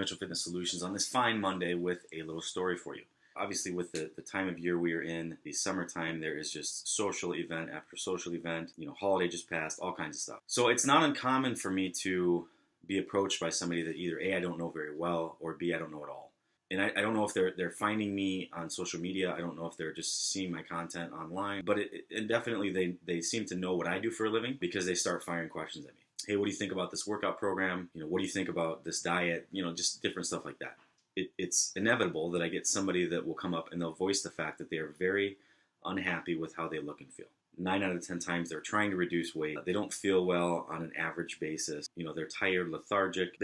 Mitchell Fitness Solutions on this fine Monday with a little story for you. Obviously, with the time of year we are in, the summertime, there is just social event after social event. Holiday just passed, all kinds of stuff. So it's not uncommon for me to be approached by somebody that either A, I don't know very well, or B, I don't know at all. And I don't know if they're finding me on social media. I don't know if they're just seeing my content online. But it definitely, they seem to know what I do for a living because they start firing questions at me. Hey, what do you think about this workout program? What do you think about this diet? Just different stuff like that. It's inevitable that I get somebody that will come up and they'll voice the fact that they are very unhappy with how they look and feel. 9 out of 10 times they're trying to reduce weight. They don't feel well on an average basis. They're tired, lethargic.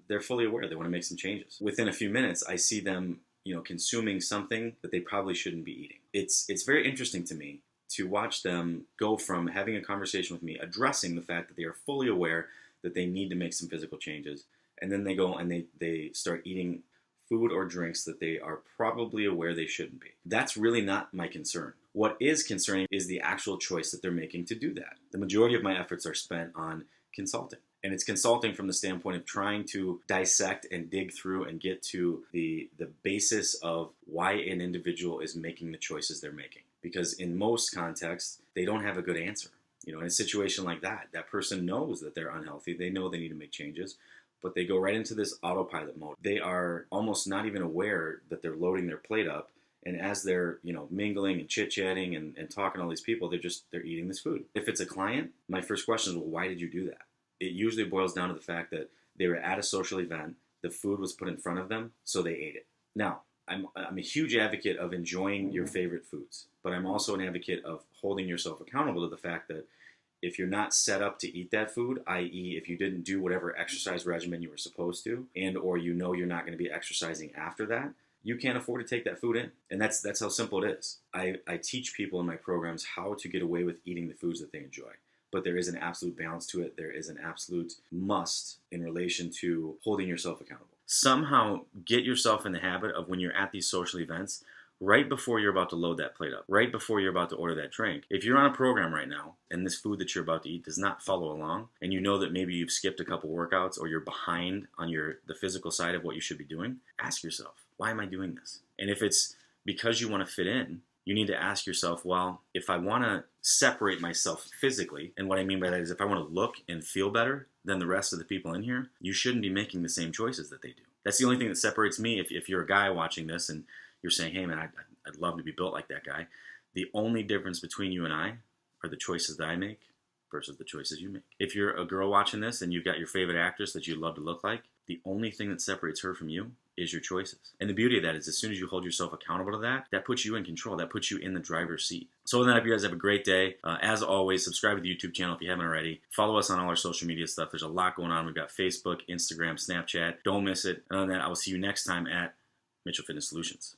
They're fully aware they want to make some changes. Within a few minutes, I see them, consuming something that they probably shouldn't be eating. It's very interesting to me to watch them go from having a conversation with me, addressing the fact that they are fully aware that they need to make some physical changes, and then they go and they start eating food or drinks that they are probably aware they shouldn't be. That's really not my concern. What is concerning is the actual choice that they're making to do that. The majority of my efforts are spent on consulting. And it's consulting from the standpoint of trying to dissect and dig through and get to the basis of why an individual is making the choices they're making. Because in most contexts, they don't have a good answer. In a situation like that, that person knows that they're unhealthy. They know they need to make changes, but they go right into this autopilot mode. They are almost not even aware that they're loading their plate up. And as they're, mingling and chit-chatting and talking to all these people, they're eating this food. If it's a client, my first question is, well, why did you do that? It usually boils down to the fact that they were at a social event, the food was put in front of them, so they ate it. Now, I'm a huge advocate of enjoying your favorite foods, but I'm also an advocate of holding yourself accountable to the fact that if you're not set up to eat that food, i.e. if you didn't do whatever exercise regimen you were supposed to, and or you're not going to be exercising after that, you can't afford to take that food in. And that's how simple it is. I teach people in my programs how to get away with eating the foods that they enjoy. But there is an absolute balance to it. There is an absolute must in relation to holding yourself accountable. Somehow get yourself in the habit of when you're at these social events, right before you're about to load that plate up, right before you're about to order that drink. If you're on a program right now and this food that you're about to eat does not follow along, and you know that maybe you've skipped a couple workouts or you're behind on the physical side of what you should be doing, ask yourself, why am I doing this? And if it's because you want to fit in, you need to ask yourself, well, if I want to separate myself physically, and what I mean by that is if I want to look and feel better than the rest of the people in here, you shouldn't be making the same choices that they do. That's the only thing that separates me. If you're a guy watching this and you're saying, hey man, I'd love to be built like that guy, the only difference between you and I are the choices that I make versus the choices you make. If you're a girl watching this and you've got your favorite actress that you love to look like, the only thing that separates her from you is your choices. And the beauty of that is as soon as you hold yourself accountable to that puts you in control. That puts you in the driver's seat. So with that, I hope you guys have a great day. As always, subscribe to the YouTube channel if you haven't already. Follow us on all our social media stuff. There's a lot going on. We've got Facebook, Instagram, Snapchat. Don't miss it. And other than that, I will see you next time at Mitchell Fitness Solutions.